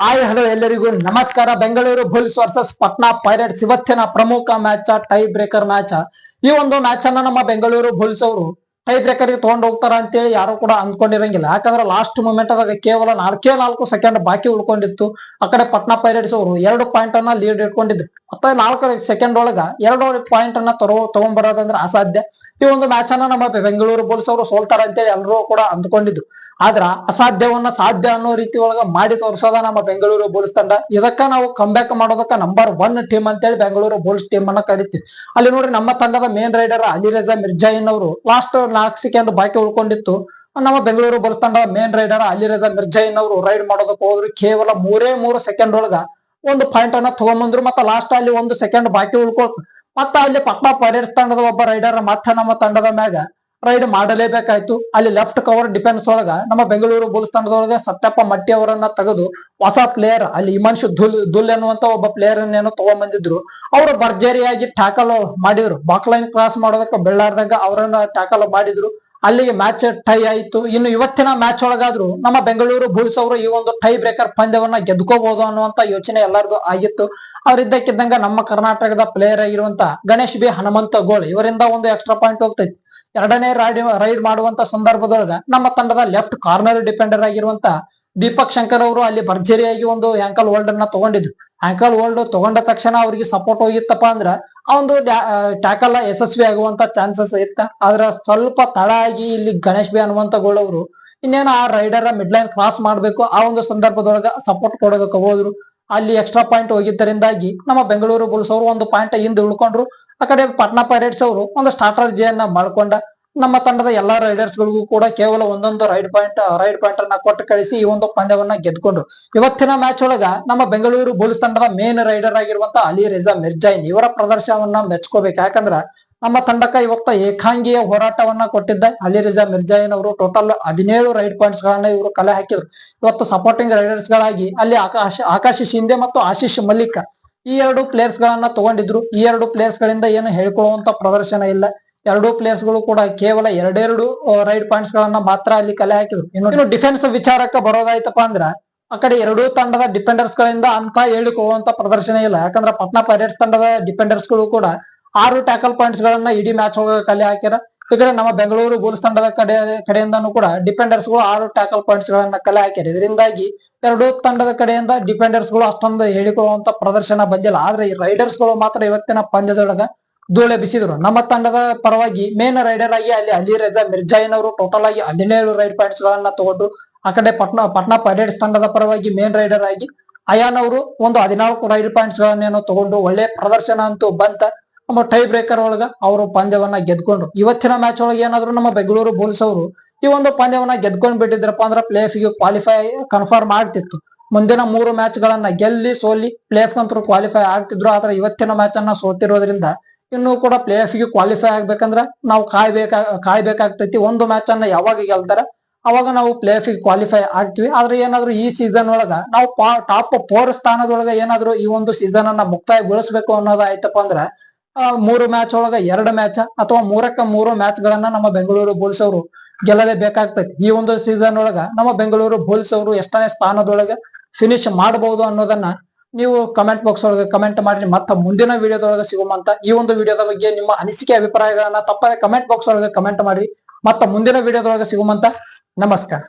Hi hello ಎಲ್ಲರಿಗೂ ನಮಸ್ಕಾರ. Bengaluru Bulls versus Patna pirates ಇವತ್ತಿನ ಪ್ರಮುಖ ಮ್ಯಾಚ್, ಟೈ ಬ್ರೇಕರ್ ಮ್ಯಾಚ್. ಈ ಒಂದು ಮ್ಯಾಚ್ ಅನ್ನ ನಮ್ಮ ಬೆಂಗಳೂರು ಬುಲ್ಸ್ ಅವರು ಟೈ ಬ್ರೇಕರ್ ಗೆ ತಗೊಂಡು ಹೋಗ್ತಾರ ಅಂತೇಳಿ ಯಾರು ಕೂಡ ಅಂದ್ಕೊಂಡಿರಂಗಿಲ್ಲ. ಯಾಕಂದ್ರೆ ಲಾಸ್ಟ್ ಮೂಮೆಂಟ್ ಅದಾಗ ಕೇವಲ 4 ಸೆಕೆಂಡ್ ಬಾಕಿ ಉಳ್ಕೊಂಡಿತ್ತು. ಆ ಕಡೆ ಪಟ್ನಾ ಪೈರೇಟ್ಸ್ ಅವರು 2 ಪಾಯಿಂಟ್ ಅನ್ನ ಲೀಡ್ ಇಟ್ಕೊಂಡಿದ್ರು. ಮತ್ತೆ 4 ಸೆಕೆಂಡ್ ಒಳಗ 2 ಪಾಯಿಂಟ್ ಅನ್ನ ತಗೊಂಡ್ಬರೋದಂದ್ರೆ ಅಸಾಧ್ಯ. ಈ ಒಂದು ಮ್ಯಾಚ್ ಅನ್ನ ನಮ್ಮ ಬೆಂಗಳೂರು ಬುಲ್ಸ್ ಅವರು ಸೋಲ್ತಾರ ಅಂತೇಳಿ ಎಲ್ಲರೂ ಕೂಡ ಅಂದ್ಕೊಂಡಿದ್ದು. ಆದ್ರ ಅಸಾಧ್ಯವನ್ನ ಸಾಧ್ಯ ಅನ್ನೋ ರೀತಿ ಒಳಗ ಮಾಡಿ ತೋರಿಸೋದ ನಮ್ಮ ಬೆಂಗಳೂರು ಬುಲ್ಸ್ ತಂಡ. ಇದಕ್ಕ ನಾವು ಕಂಬ್ಯಾಕ್ ಮಾಡೋದಕ್ಕ ನಂಬರ್ 1 ಟೀಮ್ ಅಂತೇಳಿ ಬೆಂಗಳೂರು ಬುಲ್ಸ್ ಟೀಮ್ ಅನ್ನ ಕರಿತೀವಿ. ಅಲ್ಲಿ ನೋಡ್ರಿ, ನಮ್ಮ ತಂಡದ ಮೇನ್ ರೈಡರ್ ಅಲಿರಜಾ ಮಿರ್ಜಾಯಿನ್ ಅವರು ಲಾಸ್ಟ್ 4 ಸೆಕೆಂಡ್ ಬಾಕಿ ಉಳ್ಕೊಂಡಿತ್ತು. ನಮ್ಮ ಬೆಂಗಳೂರು ಬುಲ್ಸ್ ತಂಡ ಮೇನ್ ರೈಡರ್ ಅಲಿರಜಾ ಮಿರ್ಜಾಯಿನ್ ಅವರು ರೈಡ್ ಮಾಡೋದಕ್ಕೆ ಹೋದ್ರು. ಕೇವಲ 3 ಸೆಕೆಂಡ್ ಒಳಗ 1 ಪಾಯಿಂಟ್ ಅನ್ನ ತಗೊಂಡ್ಬಂದ್ರು. ಮತ್ತೆ ಲಾಸ್ಟ್ ಅಲ್ಲಿ 1 ಸೆಕೆಂಡ್ ಬಾಕಿ ಉಳ್ಕೊಳ್ತು. ಮತ್ತ ಅಲ್ಲಿ ಪಟ್ನಾ ಪೈರೇಟ್ಸ್ ತಂಡದ ಒಬ್ಬ ರೈಡರ್ ಮತ್ತೆ ನಮ್ಮ ತಂಡದ ಮ್ಯಾಗ ರೈಡ್ ಮಾಡಲೇಬೇಕಾಯ್ತು. ಅಲ್ಲಿ ಲೆಫ್ಟ್ ಕವರ್ ಡಿಫೆನ್ಸ್ ಒಳಗ ನಮ್ಮ ಬೆಂಗಳೂರು ಬುಲ್ಸ್ ತಂಡದೊಳಗೆ ಸತ್ಯಪ್ಪ ಮಟ್ಟಿ ಅವರನ್ನ ತೆಗೆದು ಹೊಸ ಪ್ಲೇಯರ್ ಅಲ್ಲಿ ಹಿಮಾಂಶು ದುಲ್ ಎನ್ನುವಂತ ಒಬ್ಬ ಪ್ಲೇಯರ್ ಅನ್ನೇನೋ ತಗೊಂಡ್ಬಂದಿದ್ರು. ಅವರು ಭರ್ಜರಿಯಾಗಿ ಟ್ಯಾಕಲ್ ಮಾಡಿದ್ರು. ಬಾಕ್ಲೈನ್ ಕ್ರಾಸ್ ಮಾಡೋದಕ್ಕೆ ಬೆಳ್ಳಾರ್ದಾಗ ಅವರನ್ನ ಟ್ಯಾಕಲ್ ಮಾಡಿದ್ರು. ಅಲ್ಲಿಗೆ ಮ್ಯಾಚ್ ಟೈ ಆಯಿತು. ಇನ್ನು ಇವತ್ತಿನ ಮ್ಯಾಚ್ ಒಳಗಾದ್ರು ನಮ್ಮ ಬೆಂಗಳೂರು ಬುಲ್ಸ್ ಅವರು ಈ ಒಂದು ಟೈ ಬ್ರೇಕರ್ ಪಂದ್ಯವನ್ನ ಗೆದ್ಕೋಬಹುದು ಅನ್ನುವಂತ ಯೋಚನೆ ಎಲ್ಲರದು ಆಗಿತ್ತು. ಅವ್ರಿದ್ದಕ್ಕಿದ್ದಂಗ ನಮ್ಮ ಕರ್ನಾಟಕದ ಪ್ಲೇಯರ್ ಆಗಿರುವಂತ ಗಣೇಶ್ ಬಿ ಹನುಮಂತಗೋಳ್ ಇವರಿಂದ ಒಂದು ಎಕ್ಸ್ಟ್ರಾ ಪಾಯಿಂಟ್ ಹೋಗ್ತೈತಿ. ಎರಡನೇ ರೈಡ್ ಮಾಡುವಂತ ಸಂದರ್ಭದೊಳಗ ನಮ್ಮ ತಂಡದ ಲೆಫ್ಟ್ ಕಾರ್ನರ್ ಡಿಪೆಂಡರ್ ಆಗಿರುವಂತ ದೀಪಕ್ ಶಂಕರ್ ಅವರು ಅಲ್ಲಿ ಭರ್ಜರಿಯಾಗಿ ಒಂದು ಆಂಕಲ್ ಹೋಲ್ಡ್ ಅನ್ನ ತಗೊಂಡಿದ್ರು. ಆಂಕಲ್ ಹೋಲ್ಡ್ ತಗೊಂಡ ತಕ್ಷಣ ಅವ್ರಿಗೆ ಸಪೋರ್ಟ್ ಹೋಗಿತ್ತಪ್ಪ ಅಂದ್ರ ಆ ಒಂದು ಟ್ಯಾಕಲ್ ಯಶಸ್ವಿ ಆಗುವಂತ ಚಾನ್ಸಸ್ ಇತ್ತ. ಆದ್ರ ಸ್ವಲ್ಪ ತಡ ಆಗಿ ಇಲ್ಲಿ ಗಣೇಶ್ ಬಿ ಹನುಮಂತಗೋಳ್ ಅವರು ಇನ್ನೇನು ಆ ರೈಡರ್ ಮಿಡ್ ಲೈನ್ ಕ್ರಾಸ್ ಮಾಡ್ಬೇಕು, ಆ ಒಂದು ಸಂದರ್ಭದೊಳಗ ಸಪೋರ್ಟ್ ಕೊಡೋದಕ್ಕೆ ಹೋದ್ರು. ಅಲ್ಲಿ ಎಕ್ಸ್ಟ್ರಾ ಪಾಯಿಂಟ್ ಹೋಗಿದ್ದರಿಂದಾಗಿ ನಮ್ಮ ಬೆಂಗಳೂರು ಬುಲ್ಸ್ ಅವರು 1 ಪಾಯಿಂಟ್ ಹಿಂದೆ ಉಳ್ಕೊಂಡ್ರು. ಆ ಕಡೆ ಪಟ್ನಾ ಪೈರೇಟ್ಸ್ ಅವರು ಒಂದು ಸ್ಟ್ರಾಟಜಿಯನ್ನ ಮಾಡ್ಕೊಂಡ ನಮ್ಮ ತಂಡದ ಎಲ್ಲಾ ರೈಡರ್ಸ್ ಗಳಿಗೂ ಕೂಡ ಕೇವಲ ಒಂದೊಂದು ರೈಡ್ ಪಾಯಿಂಟ್ ಅನ್ನ ಕೊಟ್ಟು ಕಳಿಸಿ ಈ ಒಂದು ಪಂದ್ಯವನ್ನ ಗೆದ್ಕೊಂಡ್ರು. ಇವತ್ತಿನ ಮ್ಯಾಚ್ ಒಳಗ ನಮ್ಮ ಬೆಂಗಳೂರು ಬುಲ್ಸ್ ತಂಡದ ಮೇನ್ ರೈಡರ್ ಆಗಿರುವಂತ ಅಲಿರಜಾ ಮಿರ್ಜಾಯಿನ್ ಇವರ ಪ್ರದರ್ಶನವನ್ನ ಮೆಚ್ಕೋಬೇಕು. ಯಾಕಂದ್ರ ನಮ್ಮ ತಂಡಕ್ಕ ಇವತ್ತ ಏಕಾಂಗಿಯ ಹೋರಾಟವನ್ನ ಕೊಟ್ಟಿದ್ದ ಅಲಿರಜಾ ಮಿರ್ಜಾಯಿನ್ ಅವರು ಟೋಟಲ್ 17 ರೈಡ್ ಪಾಯಿಂಟ್ಸ್ ಗಳನ್ನ ಇವರು ಕಲೆ ಹಾಕಿದ್ರು. ಇವತ್ತು ಸಪೋರ್ಟಿಂಗ್ ರೈಡರ್ಸ್ ಗಳಾಗಿ ಅಲ್ಲಿ ಆಕಾಶ್ ಶಿಂದೆ ಮತ್ತು ಆಶೀಶ್ ಮಲ್ಲಿಕ್ ಈ 2 ಪ್ಲೇಯರ್ಸ್ ಗಳನ್ನ ತಗೊಂಡಿದ್ರು. ಈ 2 ಪ್ಲೇಯರ್ಸ್ ಗಳಿಂದ ಏನು ಹೇಳ್ಕೊಳ್ಳುವಂತ ಪ್ರದರ್ಶನ ಇಲ್ಲ. 2 ಪ್ಲೇಯರ್ಸ್ ಗಳು ಕೂಡ ಕೇವಲ 2 ರೈಡ್ ಪಾಯಿಂಟ್ಸ್ ಗಳನ್ನ ಮಾತ್ರ ಅಲ್ಲಿ ಕಲೆ ಹಾಕಿದ್ರು. ಇನ್ನು ಡಿಫೆನ್ಸ್ ವಿಚಾರಕ್ಕೆ ಬರೋದಾಯ್ತಪ್ಪ ಅಂದ್ರ ಆ ಕಡೆ 2 ತಂಡದ ಡಿಫೆಂಡರ್ಸ್ ಗಳಿಂದ ಅಂತ ಹೇಳಿಕೊಳ್ಳುವಂತ ಪ್ರದರ್ಶನ ಇಲ್ಲ. ಯಾಕಂದ್ರೆ ಪಟ್ನಾ ಪೈರೇಟ್ಸ್ ತಂಡದ ಡಿಫೆಂಡರ್ಸ್ ಗಳು ಕೂಡ 6 ಟ್ಯಾಕಲ್ ಪಾಯಿಂಟ್ಸ್ ಗಳನ್ನ ಇಡೀ ಮ್ಯಾಚ್ ಒಳಗೆ ಕಲೆ ಹಾಕ್ಯಾರ. ಈ ಕಡೆ ನಮ್ಮ ಬೆಂಗಳೂರು ಬುಲ್ಸ್ ತಂಡದ ಕಡೆಯಿಂದನೂ ಕೂಡ ಡಿಫೆಂಡರ್ಸ್ ಗಳು 6 ಟ್ಯಾಕಲ್ ಪಾಯಿಂಟ್ಸ್ ಗಳನ್ನ ಕಲೆ ಹಾಕ್ಯಾರ. ಇದರಿಂದಾಗಿ 2 ತಂಡದ ಕಡೆಯಿಂದ ಡಿಫೆಂಡರ್ಸ್ ಗಳು ಅಷ್ಟೊಂದು ಹೇಳಿಕೊಳ್ಳುವಂತ ಪ್ರದರ್ಶನ ಬಂದಿಲ್ಲ. ಆದ್ರೆ ಈ ರೈಡರ್ಸ್ ಗಳು ಮಾತ್ರ ಇವತ್ತಿನ ಪಂದ್ಯದೊಳಗ ಧೂಳೆ ಬಿಸಿದ್ರು. ನಮ್ಮ ತಂಡದ ಪರವಾಗಿ ಮೇನ್ ರೈಡರ್ ಆಗಿ ಅಲ್ಲಿ ಅಲಿರಜಾ ಮಿರ್ಜಾಯಿನ್ ಅವರು ಟೋಟಲ್ ಆಗಿ 17 ರೈಡ್ ಪಾಯಿಂಟ್ಸ್ ಗಳನ್ನ ತಗೊಂಡು, ಆ ಕಡೆ ಪಟ್ನಾ ಪೈರೇಟ್ಸ್ ತಂಡದ ಪರವಾಗಿ ಮೇನ್ ರೈಡರ್ ಆಗಿ ಅಯಾನ್ ಅವರು ಒಂದು 14 ರೈಡ್ ಪಾಯಿಂಟ್ಸ್ ಗಳನ್ನೇನೋ ತಗೊಂಡು ಒಳ್ಳೆ ಪ್ರದರ್ಶನ ಅಂತೂ ಬಂತ. ನಮ್ಮ ಟೈ ಬ್ರೇಕರ್ ಒಳಗ ಅವರು ಪಂದ್ಯವನ್ನ ಗೆದ್ಕೊಂಡ್ರು. ಇವತ್ತಿನ ಮ್ಯಾಚ್ ಒಳಗೆ ಏನಾದ್ರು ನಮ್ಮ ಬೆಂಗಳೂರು ಬುಲ್ಸ್ ಅವರು ಈ ಒಂದು ಪಂದ್ಯವನ್ನ ಗೆದ್ಕೊಂಡ್ ಬಿಟ್ಟಿದ್ರಪ್ಪ ಅಂದ್ರೆ ಪ್ಲೇ ಆಫ್ ಗೆ ಕ್ವಾಲಿಫೈ ಕನ್ಫರ್ಮ್ ಆಗ್ತಿತ್ತು. ಮುಂದಿನ 3 ಮ್ಯಾಚ್ ಗಳನ್ನ ಗೆಲ್ಲಿ ಸೋಲಿ ಪ್ಲೇ ಆಫ್ ಅಂತೂ ಕ್ವಾಲಿಫೈ ಆಗ್ತಿದ್ರು. ಆದ್ರೆ ಇವತ್ತಿನ ಮ್ಯಾಚ್ ಅನ್ನ ಸೋತಿರೋದ್ರಿಂದ ಇನ್ನೂ ಕೂಡ ಪ್ಲೇ ಆಫ್ ಗೆ ಕ್ವಾಲಿಫೈ ಆಗ್ಬೇಕಂದ್ರ ನಾವು ಕಾಯ್ಬೇಕಾಗ್ತೈತಿ. ಒಂದು ಮ್ಯಾಚ್ ಅನ್ನ ಯಾವಾಗ ಗೆಲ್ತಾರ ಅವಾಗ ನಾವು ಪ್ಲೇ ಆಫ್ ಗೆ ಕ್ವಾಲಿಫೈ ಆಗ್ತಿವಿ. ಆದ್ರೆ ಏನಾದ್ರು ಈ ಸೀಸನ್ ಒಳಗ ನಾವು ಟಾಪ್ 4 ಸ್ಥಾನದೊಳಗ ಏನಾದ್ರು ಈ ಒಂದು ಸೀಸನ್ ಅನ್ನ ಮುಕ್ತಾಯಗೊಳಿಸ್ಬೇಕು ಅನ್ನೋದು ಆಯ್ತಪ್ಪ ಅಂದ್ರ 3 ಮ್ಯಾಚ್ ಒಳಗ 2 ಮ್ಯಾಚ್ ಅಥವಾ 3 ಮ್ಯಾಚ್ ಗಳನ್ನ ನಮ್ಮ ಬೆಂಗಳೂರು ಬುಲ್ಸ್ ಅವರು ಗೆಲ್ಲಲೇಬೇಕಾಗ್ತೈತಿ. ಈ ಒಂದು ಸೀಸನ್ ಒಳಗ ನಮ್ಮ ಬೆಂಗಳೂರು ಬುಲ್ಸ್ ಅವರು ಎಷ್ಟನೇ ಸ್ಥಾನದೊಳಗ ಫಿನಿಶ್ ಮಾಡಬಹುದು ಅನ್ನೋದನ್ನ ನೀವು ಕಮೆಂಟ್ ಬಾಕ್ಸ್ ಒಳಗೆ ಕಮೆಂಟ್ ಮಾಡಿ. ಮತ್ತೆ ಮುಂದಿನ ವಿಡಿಯೋದೊಳಗೆ ಸಿಗುವಂತ ಈ ಒಂದು ವಿಡಿಯೋದ ಬಗ್ಗೆ ನಿಮ್ಮ ಅನಿಸಿಕೆ ಅಭಿಪ್ರಾಯಗಳನ್ನ ತಪ್ಪದೆ ಕಮೆಂಟ್ ಬಾಕ್ಸ್ ಒಳಗೆ ಕಮೆಂಟ್ ಮಾಡಿ. ಮತ್ತೆ ಮುಂದಿನ ವಿಡಿಯೋದೊಳಗೆ ಸಿಗುವಂತ ನಮಸ್ಕಾರ.